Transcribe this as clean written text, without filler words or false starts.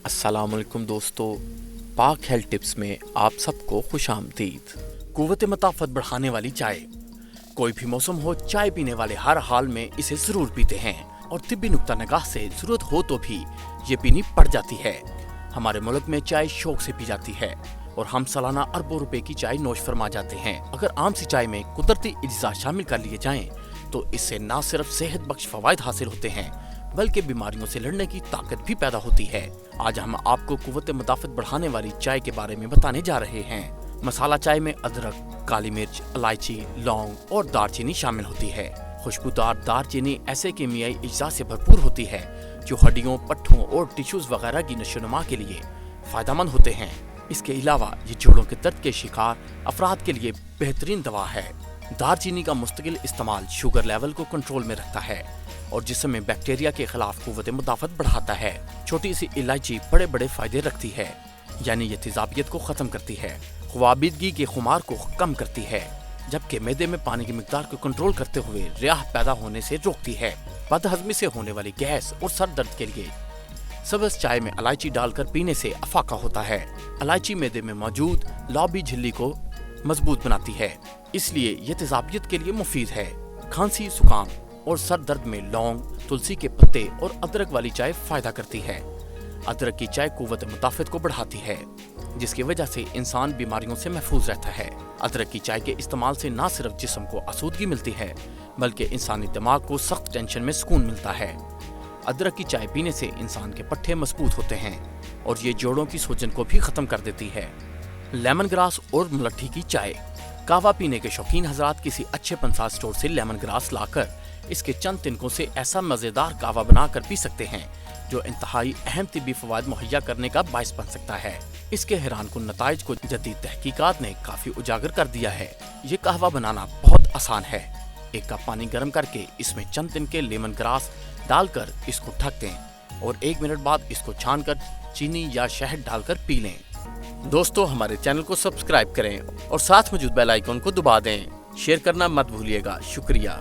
अस्सलाम वालेकुम दोस्तों, पाक हेल्थ टिप्स में आप सबको खुश आमदीद। कुव्वत मताफत बढ़ाने वाली चाय। कोई भी मौसम हो, चाय पीने वाले हर हाल में इसे जरूर पीते हैं और तिब्बी नुक्ता निगाह से जरूरत हो तो भी ये पीनी पड़ जाती है। हमारे मुल्क में चाय शौक से पी जाती है और हम सालाना अरबों रुपए की चाय नोश फरमा जाते हैं। अगर आम सी चाय में कुदरती अज्जा शामिल कर लिए जाएं तो इससे न सिर्फ सेहत बख्श फवायद हासिल होते हैं बल्कि बीमारियों से लड़ने की ताकत भी पैदा होती है। आज हम आपको कुव्वत मदाफत बढ़ाने वाली चाय के बारे में बताने जा रहे हैं। मसाला चाय में अदरक, काली मिर्च, इलायची, लौंग और दालचीनी शामिल होती है। खुशबूदार दालचीनी ऐसे कीमियाई अज्जा से भरपूर होती है जो हड्डियों, पट्ठों और टिश्यूज वगैरह की नशोनुमा के लिए फायदेमंद होते हैं। इसके अलावा ये जोड़ों के दर्द के शिकार अफराद के लिए बेहतरीन दवा है। दालचीनी का मुस्तकिल इस्तेमाल शुगर लेवल को कंट्रोल में रखता है और जिस्म में बैक्टीरिया के खिलाफ कुव्वत मुदाफत बढ़ाता है। छोटी सी इलायची बड़े बड़े फायदे रखती है, यानी ये तेजाबियत को खत्म करती है, ख्वाबिदगी के खुमार को कम करती है, जबकि मैदे में पानी की मिकदार को कंट्रोल करते हुए रियाह पैदा होने से रोकती है। बदहजमी से होने वाली गैस और सर दर्द के लिए सब्ज चाय में इलायची डालकर पीने से अफाका होता है। इलायची मैदे में मौजूद लौबी झिल्ली को मजबूत बनाती है, इसलिए ये तेजाबियत के लिए मुफीद है। खांसी, जुकाम और सर दर्द में लौंग, तुलसी के पत्ते और अदरक वाली चाय फायदा करती है। अदरक की चाय कुव्वत मुदाफत को बढ़ाती है, जिसकी वजह से इंसान बीमारियों से महफूज रहता है। अदरक की चाय के इस्तेमाल से न सिर्फ जिस्म को आसूदगी मिलती है बल्कि इंसानी दिमाग को सख्त टेंशन में सुकून मिलता है। अदरक की चाय पीने से इंसान के पट्टे मजबूत होते हैं और ये जोड़ों की सूजन को भी खत्म कर देती है। लेमन ग्रास और मुलट्ठी की चाय। कहवा पीने के शौकीन हजरात किसी अच्छे पंसार स्टोर से लेमन ग्रास लाकर इसके चंद तिनकों से ऐसा मजेदार कहवा बनाकर पी सकते हैं जो इंतहाई अहम तिब्बी फवायद मुहैया करने का बायस बन सकता है। इसके हैरान कुन नताइज को जदीद तहकीकात ने काफी उजागर कर दिया है। ये कहवा बनाना बहुत आसान है। एक कप पानी गर्म करके इसमें चंद तिनके लेमन ग्रास डालकर इसको ढक दें और 1 मिनट बाद इसको छानकर चीनी या शहद डालकर पी लें। दोस्तों, हमारे चैनल को सब्सक्राइब करें और साथ मौजूद बेल आइकन को दबा दें। शेयर करना मत भूलिएगा। शुक्रिया।